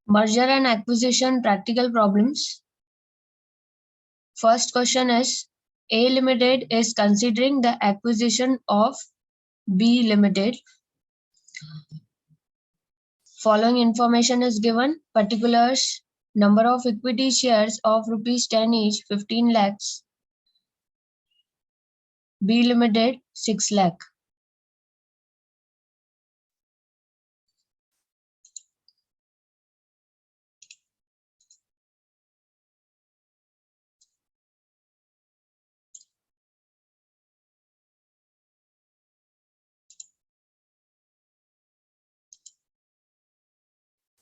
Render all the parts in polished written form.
Merger and acquisition practical problems. First question is, A Limited is considering the acquisition of B Limited. Following information is given. Particulars: number of equity shares of rupees 10 each, 15 lakhs. B Limited, 6 lakh.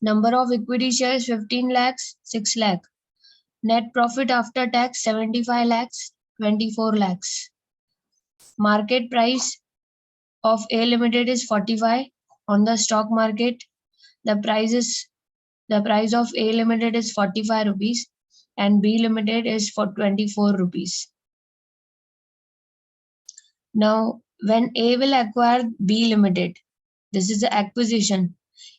Number of equity shares 15 lakhs, 6 lakh. Net profit after tax 75 lakhs, 24 lakhs. Market price of A Limited is 45 on the stock market. The price of A Limited is 45 rupees and B Limited is for 24 rupees. Now, when A will acquire B Limited, this is the acquisition.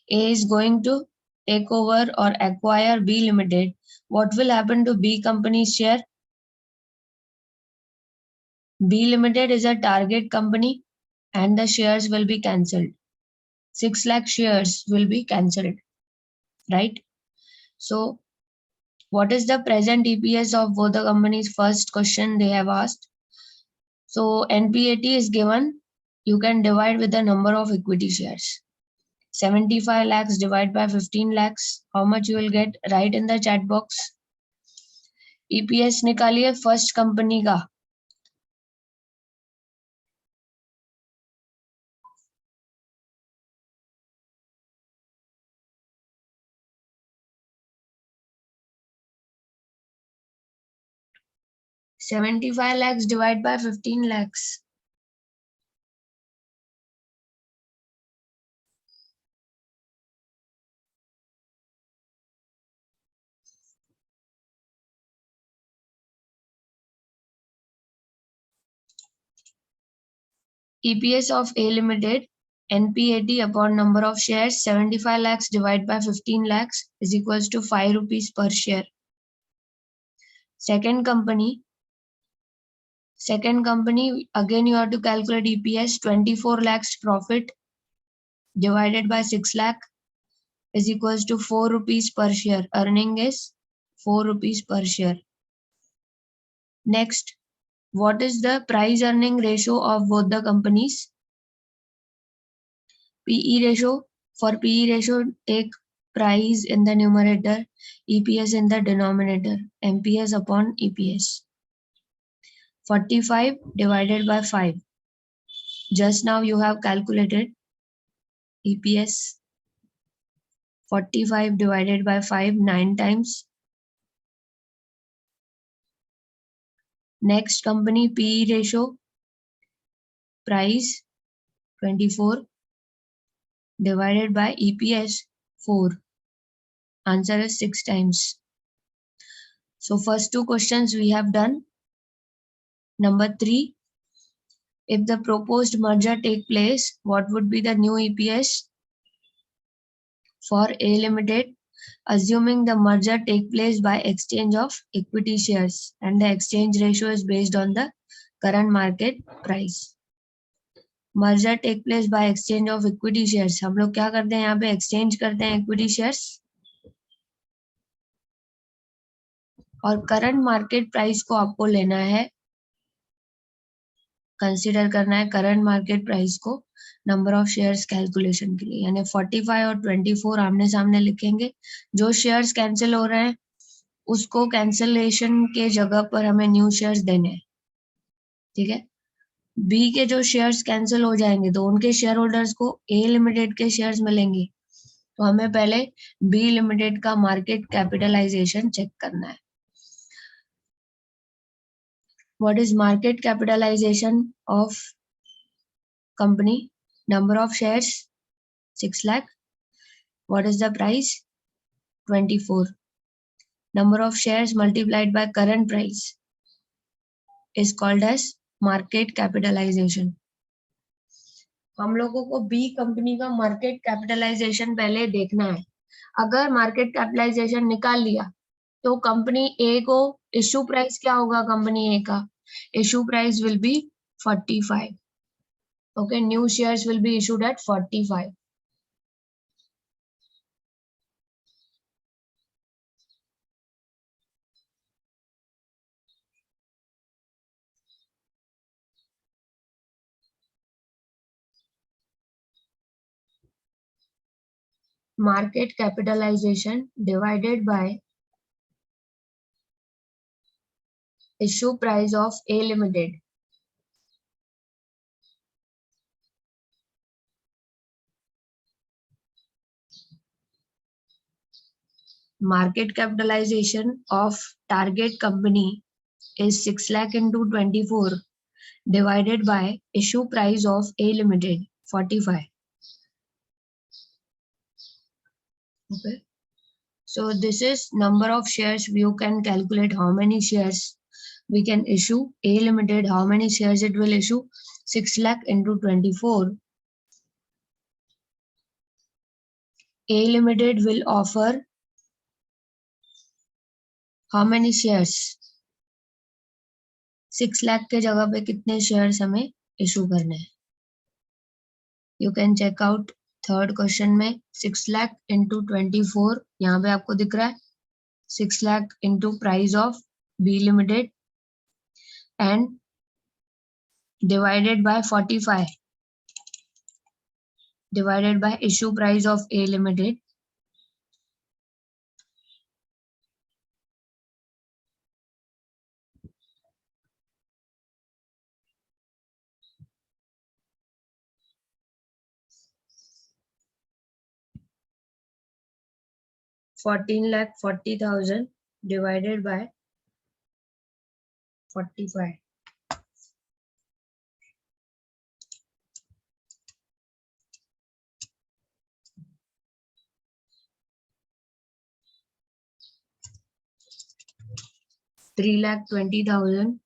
A is going to take over or acquire B Limited. What will happen to B company's share? B Limited is a target company and the shares will be cancelled. 6 lakh shares will be cancelled, right? So, what is the present EPS of both the companies? First question they have asked. So, NPAT is given. You can divide with the number of equity shares. 75 lakhs divided by 15 lakhs. How much you will get? Write in the chat box. EPS निकालिए first company का. $75 lakhs divided by 15 lakhs. EPS of A Limited, NPAT upon number of shares, 75 lakhs divided by 15 lakhs is equals to 5 rupees per share. Second company, again you have to calculate EPS. 24 lakhs profit divided by 6 lakh is equals to 4 rupees per share. Earning is 4 rupees per share. Next, what is the price earning ratio of both the companies? PE ratio. For PE ratio, take price in the numerator, EPS in the denominator, MPS upon EPS. 45 divided by 5. Just now you have calculated EPS. 45 divided by 5, 9 times. Next company, PE ratio, price 24 divided by EPS 4. Answer is 6 times. So first two questions we have done. Number 3, if the proposed merger take place, what would be the new EPS for A Limited, assuming the merger take place by exchange of equity shares and the exchange ratio is based on the current market price. Merger take place by exchange of equity shares. हम लोग क्या करते हैं यहाँ पे? exchange करते हैं equity shares और current market price को आपको लेना है, कंसिडर करना है करंट मार्केट प्राइस को नंबर ऑफ शेयर्स कैलकुलेशन के लिए. यानी 45 और 24 आमने सामने लिखेंगे. जो शेयर्स कैंसिल हो रहे हैं उसको कैंसिलेशन के जगह पर हमें न्यू शेयर्स देने हैं. ठीक है. बी के जो शेयर्स कैंसिल हो जाएंगे तो उनके शेयर होल्डर्स को ए लिमिटेड के शेयर्स मिलेंगे. तो हमें पहले बी लिमिटेड का मार्केट कैपिटलाइजेशन चेक करना है. What is market capitalization of company? Number of shares 6 lakh. What is the price? 24. Number of shares multiplied by current price is called as market capitalization. हम लोगों को B company का market capitalisation पहले देखना है. अगर मार्केट कैपिटलाइजेशन निकाल लिया तो कंपनी ए को इश्यू प्राइस क्या होगा, कंपनी ए का issue price will be 45. Okay, new shares will be issued at 45. Market capitalization divided by issue price of A Limited. Market capitalization of target company is 6 lakh into 24 divided by issue price of A Limited 45. Okay. So this is number of shares. You can calculate how many shares we can issue. A Limited, how many shares it will issue? 6 lakh into 24. A Limited will offer how many shares? 6 lakh के जगह पे कितने shares हमें issue करने हैं? You can check out third question में 6 lakh into 24, यहाँ पे आपको दिख रहा है 6 lakh into price of B limited and divided by 45 divided by issue price of A limited. $14,40,000 divided by 45. $3,20,000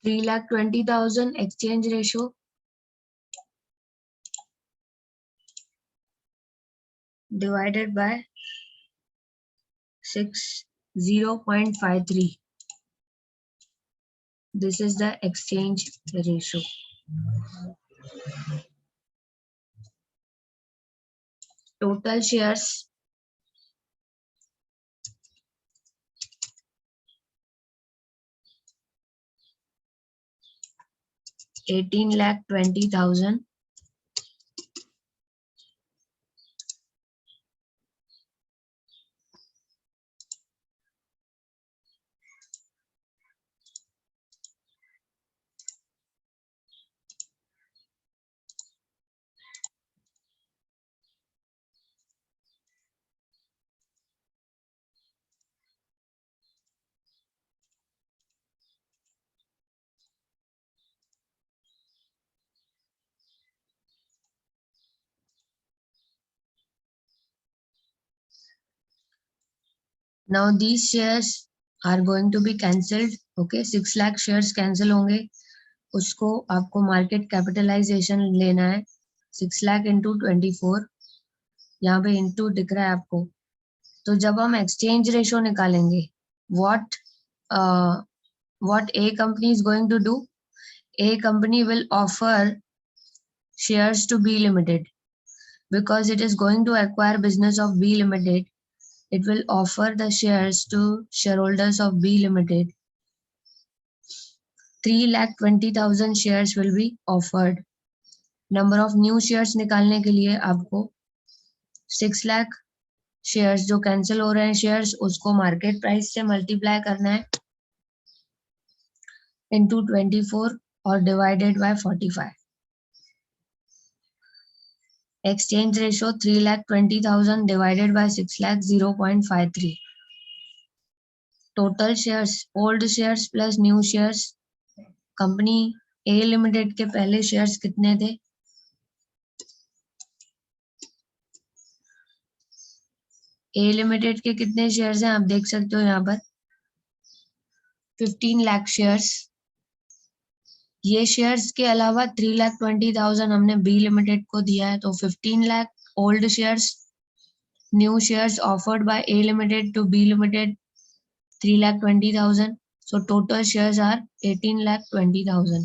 $3,20,000 exchange ratio divided by 0.53. This is the exchange ratio. Total shares 18,20,000. Now these shares are going to be cancelled. Okay, 6 lakh shares cancel होंगे, उसको आपको market capitalization लेना है 6 lakh into 24, यहाँ पे into दिख रहा है आपको. तो जब हम exchange ratio निकालेंगे, what A company is going to do? A company will offer shares to B Limited because it is going to acquire business of B Limited. It will offer the shares to shareholders of B Limited. 3,20,000 shares will be offered. Number of new shares निकालने के लिए आपको 6 lakh shares जो cancel हो रहे हैं shares उसको market price से multiply करना है into 24 और divided by 45. Exchange ratio 3,20,000 divided by 6 lakh 0.53. Total shares, old shares plus new shares. Company A limited के पहले शेयर्स कितने थे? ए लिमिटेड के कितने शेयर्स हैं आप देख सकते हो यहाँ पर 15 लाख शेयर्स. ये शेयर्स के अलावा 3,20,000 हमने बी लिमिटेड को दिया है, तो 15 lakh old shares, new shares offered by A limited to B limited 3,20,000. So total shares are 18,20,000.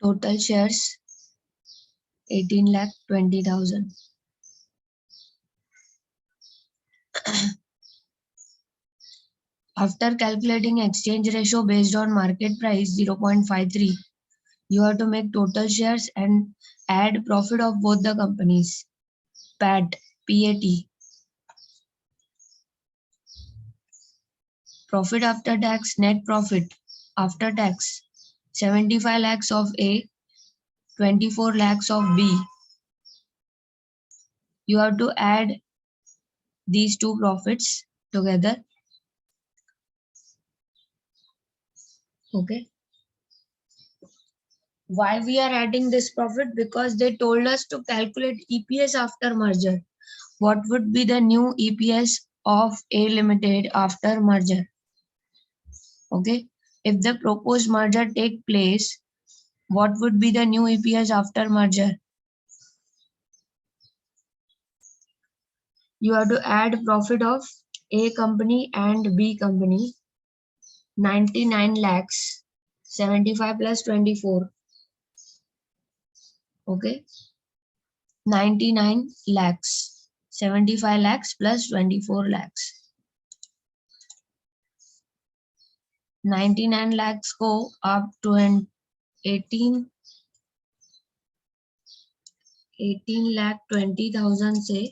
Total shares 18,20,000. After calculating exchange ratio based on market price 0.53, you have to make total shares and add profit of both the companies. PAT, PAT. Profit after tax, net profit after tax, 75 lakhs of A, 24 lakhs of B. You have to add these two profits together. Okay. Why we are adding this profit? Because they told us to calculate EPS after merger. What would be the new EPS of A Limited after merger? Okay. If the proposed merger take place, what would be the new EPS after merger? You have to add profit of A company and B company, 99 lakhs, 75 plus 24. Okay. 99 lakhs, 75 lakhs plus 24 lakhs. 99 lakhs को आप 18 लाख 20,000 से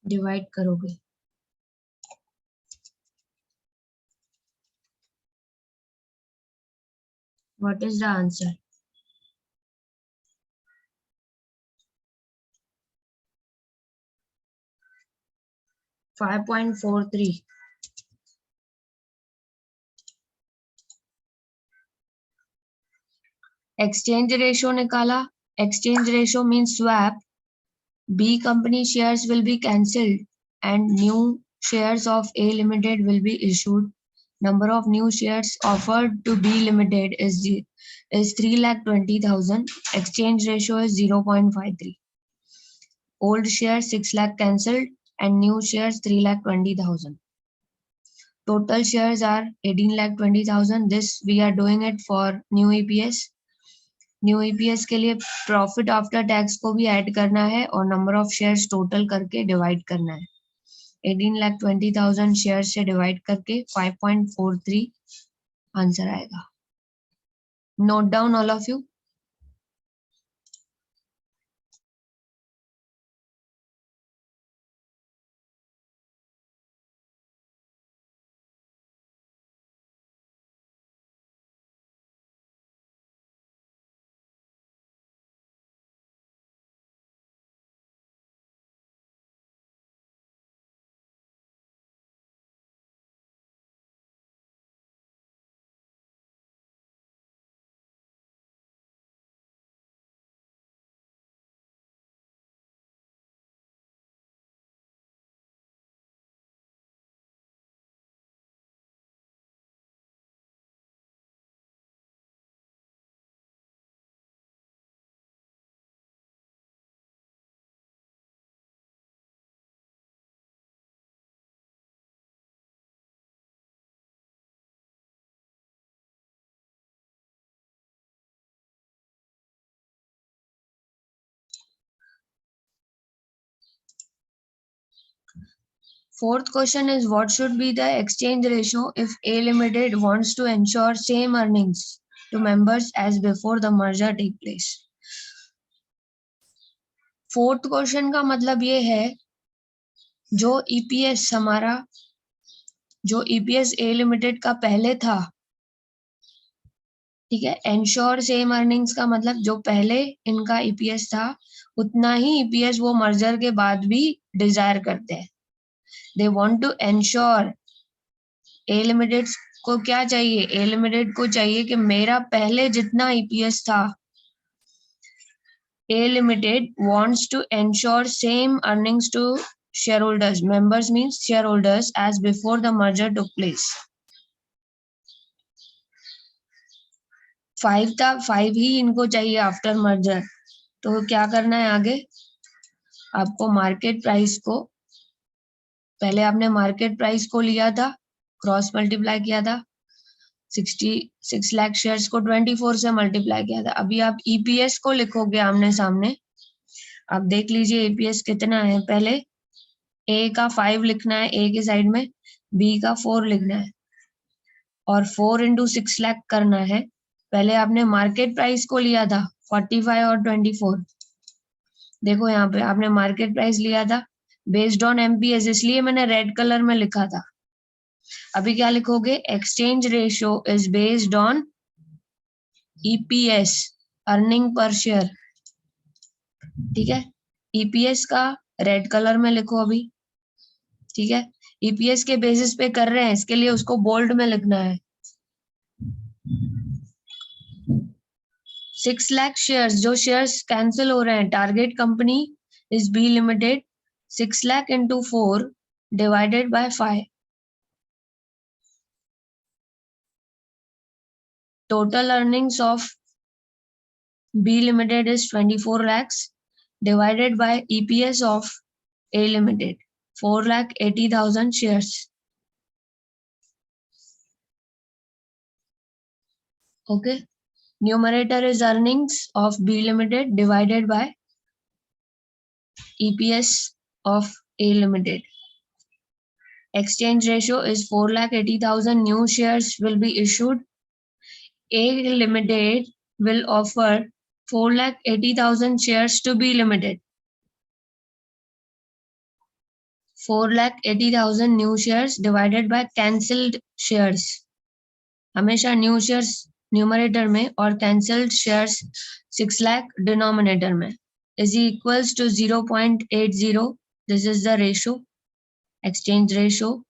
divide करोगे. What is the answer? 5.43. Exchange ratio निकाला. Exchange ratio means swap. B company shares will be cancelled and new shares of A Limited will be issued. Number of new shares offered to B Limited is 3,20,000. Exchange ratio is 0.53. Old shares 6 lakh cancelled and new shares 3,20,000. Total shares are 18,20,000. This we are doing it for new EPS. New EPS के लिए profit after tax को भी add करना है और number of shares total करके divide करना है. 18,20,000 शेयर से डिवाइड करके 5.43 आंसर आएगा. Note down all of you. Fourth question is what should be the exchange ratio if A Limited wants to ensure same earnings to members as before the merger take place. Fourth question का मतलब ये है जो EPS हमारा जो EPS ए limited का पहले था, ठीक है, एंश्योर सेम अर्निंग्स का मतलब जो पहले इनका ईपीएस था उतना ही ईपीएस वो मर्जर के बाद भी डिजायर करते हैं. They want to ensure. A limited को क्या चाहिए? ए लिमिटेड को चाहिए कि मेरा पहले जितना ईपीएस था, A Limited wants to ensure same earnings to shareholders. Members means shareholders as before the merger took place. 5 था, 5 ही इनको चाहिए आफ्टर मर्जर. तो क्या करना है आगे? आपको मार्केट प्राइस को, पहले आपने मार्केट प्राइस को लिया था, क्रॉस मल्टीप्लाई किया था, 66 लाख शेयर्स को 24 से मल्टीप्लाई किया था. अभी आप ईपीएस को लिखोगे आमने सामने. आप देख लीजिए ईपीएस कितना है. पहले ए का 5 लिखना है ए के साइड में, बी का 4 लिखना है और 4 इंटू 6 लाख करना है. पहले आपने मार्केट प्राइस को लिया था 45 और 24. देखो यहाँ पे आपने मार्केट प्राइस लिया था बेस्ड ऑन एमपीएस, इसलिए मैंने रेड कलर में लिखा था. अभी क्या लिखोगे? Exchange ratio is based on EPS, earning per share. ठीक है, ईपीएस का रेड कलर में लिखो अभी. ठीक है, ईपीएस के बेसिस पे कर रहे हैं, इसके लिए उसको बोल्ड में लिखना है. 6 लाख शेयर्स, जो शेयर्स कैंसिल हो रहे हैं, target company is B limited. 6 lakh into 4 divided by 5. Total earnings of B Limited is 24 lakhs divided by EPS of A Limited, 4,80,000 shares. Okay. Numerator is earnings of B Limited divided by EPS of A Limited. Exchange ratio is 4,80,000 new shares will be issued. A Limited will offer 4,80,000 shares to B Limited. 4,80,000 new shares divided by cancelled shares. हमेशा new shares numerator में और cancelled shares 6 lakh denominator में is equals to 0.80. This is the ratio, exchange ratio.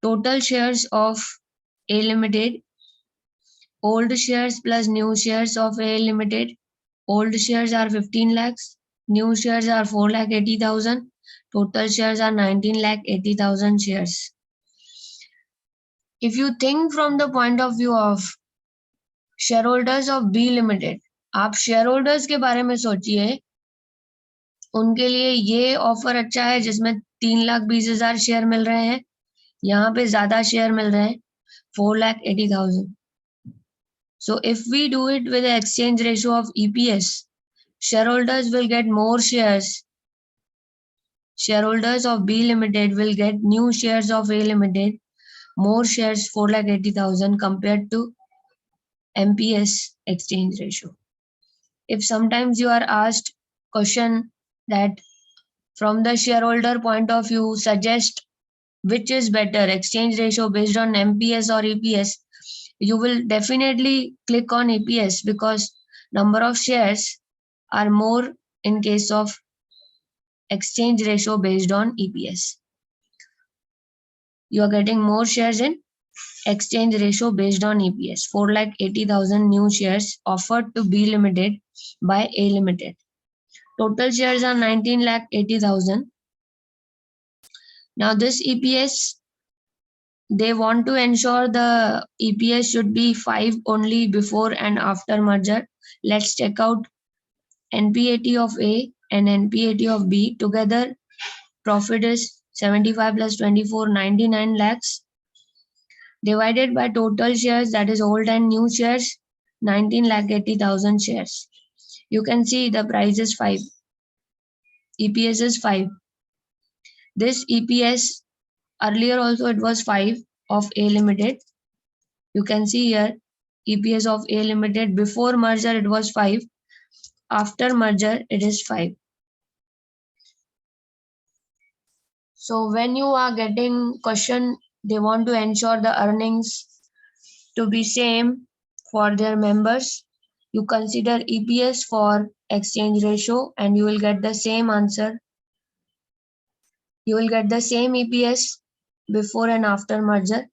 Total shares of A Limited, old shares plus new shares of A Limited. Old shares are 15 lakhs, new shares are 4,80,000. Total shares are 19,80,000 shares. If you think from the point of view of shareholders of B Limited, आप shareholders के बारे में सोचिए. उनके लिए ये offer अच्छा है जिसमें 3,20,000 शेयर मिल रहे हैं. यहाँ पे ज्यादा शेयर मिल रहे हैं 4,80,000. So if we do it with the exchange ratio of EPS, shareholders will get more shares. Shareholders of B Limited will get new shares of A Limited, more shares 4,80,000 compared to MPS exchange ratio. If sometimes you are asked question that from the shareholder point of view, suggest which is better, exchange ratio based on MPS or EPS, you will definitely click on EPS because number of shares are more in case of exchange ratio based on EPS. You are getting more shares in exchange ratio based on EPS. 4,80,000 new shares offered to B Limited by A Limited. Total shares are 19,80,000. Now this EPS, they want to ensure the EPS should be 5 only before and after merger. Let's check out NPAT of A and NPAT of B. Together profit is 75 plus 24, 99 lakhs divided by total shares, that is old and new shares, 19,80,000 shares. You can see the price is 5. EPS is 5. This EPS earlier also it was 5 of A Limited. You can see here EPS of A Limited before merger it was 5. After merger it is 5. So when you are getting question, they want to ensure the earnings to be same for their members. You consider EPS for exchange ratio and you will get the same answer. You will get the same EPS before and after merger.